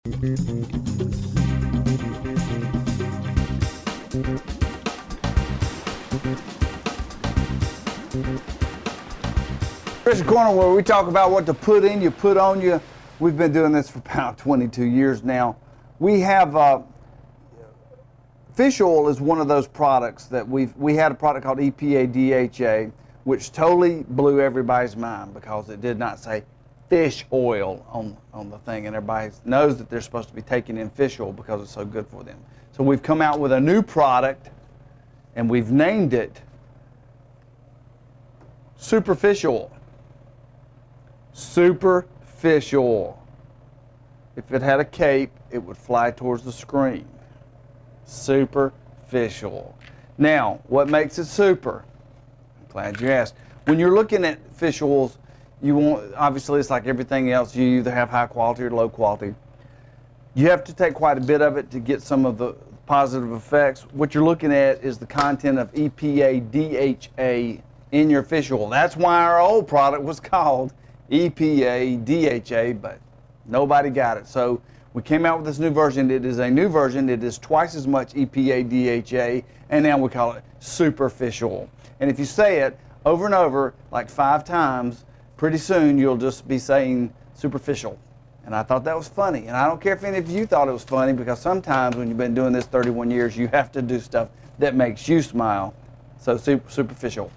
Christian Corner, where we talk about what to put in you, put on you. We've been doing this for about 22 years now. We have fish oil is one of those products that we had a product called EPA DHA, which totally blew everybody's mind because it did not say fish oil on the thing, and everybody knows that they're supposed to be taking in fish oil because it's so good for them. So we've come out with a new product, and we've named it Super Fish Oil. Super Fish Oil. If it had a cape, it would fly towards the screen. Super Fish Oil. Now, what makes it super? I'm glad you asked. When you're looking at fish oils, you want, obviously it's like everything else, you either have high quality or low quality. You have to take quite a bit of it to get some of the positive effects. What you're looking at is the content of EPA DHA in your fish oil. That's why our old product was called EPA DHA, but nobody got it. So we came out with this new version. It is a new version. It is twice as much EPA DHA, and now we call it Super Fish Oil. And if you say it over and over, like 5 times, pretty soon you'll just be saying superficial. And I thought that was funny. And I don't care if any of you thought it was funny, because sometimes when you've been doing this 31 years, you have to do stuff that makes you smile. So superficial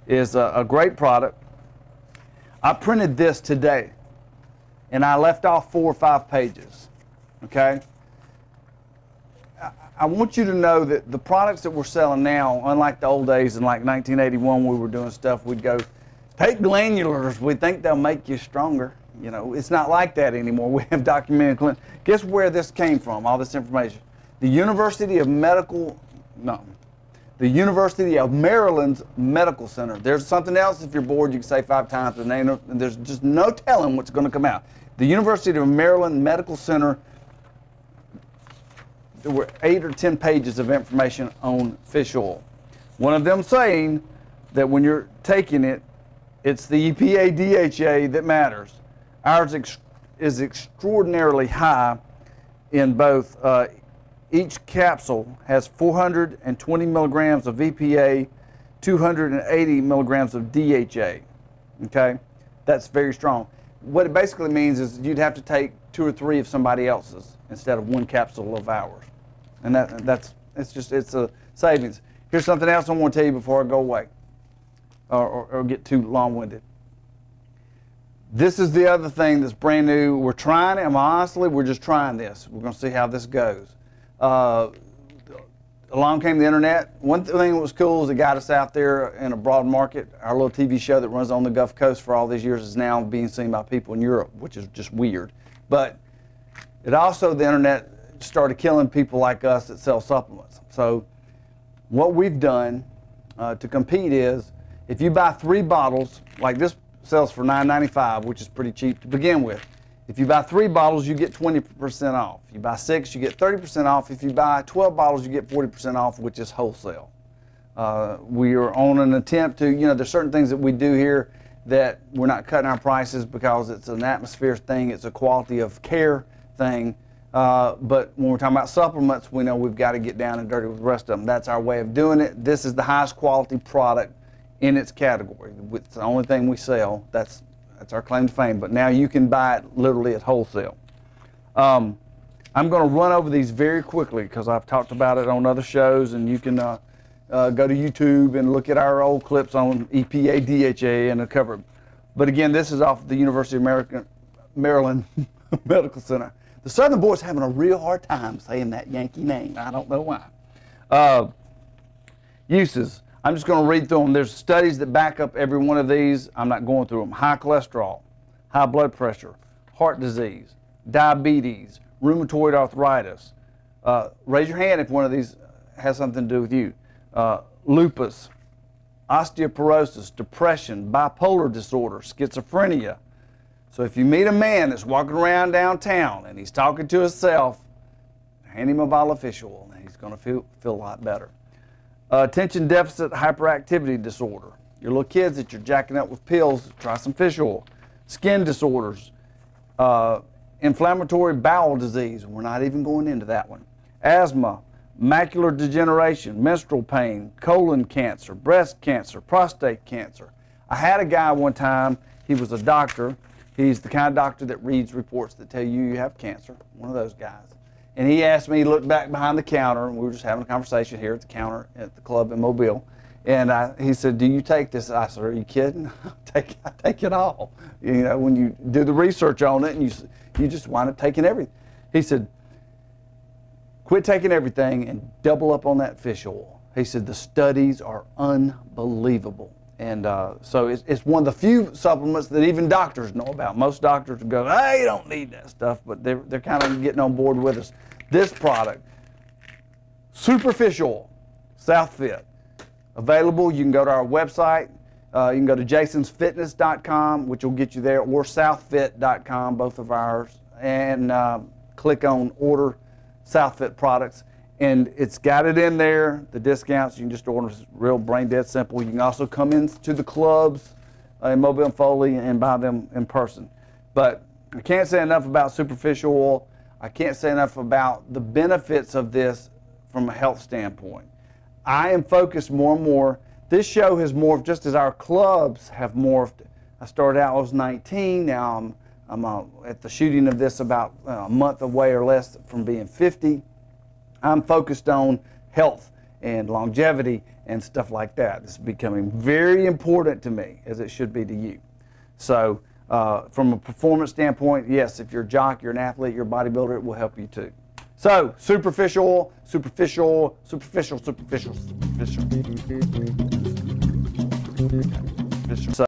is a great product. I printed this today, and I left off 4 or 5 pages, okay? I want you to know that the products that we're selling now, unlike the old days in like 1981 we were doing stuff, we'd go, take glandulars, we think they'll make you stronger. You know, it's not like that anymore. We have documented. Guess where this came from, all this information? The University of Maryland's Medical Center. There's something else, if you're bored, you can say 5 times, and there's just no telling what's going to come out. The University of Maryland Medical Center, there were 8 or 10 pages of information on fish oil. One of them saying that when you're taking it, it's the EPA DHA that matters. Ours is extraordinarily high in both. Each capsule has 420 milligrams of EPA, 280 milligrams of DHA. Okay, that's very strong. What it basically means is you'd have to take 2 or 3 of somebody else's instead of 1 capsule of ours, and it's a savings. Here's something else I want to tell you before I go away, or get too long-winded. This is the other thing that's brand new. We're trying it, and honestly, we're just trying this. We're going to see how this goes. Along came the internet. One thing that was cool is it got us out there in a broad market. Our little TV show that runs on the Gulf Coast for all these years is now being seen by people in Europe, which is just weird. But it also, the internet started killing people like us that sell supplements. So what we've done to compete is, if you buy 3 bottles, like this sells for $9.95, which is pretty cheap to begin with. If you buy 3 bottles, you get 20% off. If you buy 6, you get 30% off. If you buy 12 bottles, you get 40% off, which is wholesale. We are on an attempt to, there's certain things that we do here that we're not cutting our prices because it's an atmosphere thing, it's a quality of care thing. But when we're talking about supplements, we know we've got to get down and dirty with the rest of them. That's our way of doing it. This is the highest quality product in its category. It's the only thing we sell. That's our claim to fame. But now you can buy it literally at wholesale. I'm going to run over these very quickly because I've talked about it on other shows, and you can go to YouTube and look at our old clips on EPA DHA and cover it. But again, this is off the University of Maryland Medical Center. The Southern boys having a real hard time saying that Yankee name. I don't know why. Uses. I'm just going to read through them. There's studies that back up every one of these. I'm not going through them. High cholesterol, high blood pressure, heart disease, diabetes, rheumatoid arthritis. Raise your hand if one of these has something to do with you. Lupus, osteoporosis, depression, bipolar disorder, schizophrenia. So if you meet a man that's walking around downtown and he's talking to himself, hand him a bottle of fish oil and he's going to feel a lot better. Attention deficit hyperactivity disorder. Your little kids that you're jacking up with pills, try some fish oil. Skin disorders, inflammatory bowel disease. We're not even going into that one. Asthma, macular degeneration, menstrual pain, colon cancer, breast cancer, prostate cancer. I had a guy one time, he was a doctor. He's the kind of doctor that reads reports that tell you have cancer, one of those guys. And he asked me, he looked back behind the counter, and we were just having a conversation here at the counter at the club in Mobile. And he said, do you take this? I said, are you kidding? I take it all. You know, when you do the research on it, and you just wind up taking everything. He said, quit taking everything and double up on that fish oil. He said, the studies are unbelievable. And so it's one of the few supplements that even doctors know about. Most doctors go, hey, you don't need that stuff, but they're kind of getting on board with us. This product, Super Fish Oil, SouthFit, available. You can go to our website. You can go to jasonsfitness.com, which will get you there, or southfit.com, both of ours, and click on order SouthFit products, and it's got it in there, the discounts. You can just order, real brain dead simple. You can also come into the clubs in Mobile and Foley and buy them in person. But I can't say enough about Super Fish Oil. I can't say enough about the benefits of this from a health standpoint. I am focused more and more. This show has morphed just as our clubs have morphed. I started out, I was 19, now I'm at the shooting of this about a month away or less from being 50. I'm focused on health and longevity and stuff like that. This is becoming very important to me, as it should be to you. So from a performance standpoint, yes, if you're a jock, you're an athlete, you're a bodybuilder, it will help you too. So, superficial, superficial, superficial, superficial, superficial.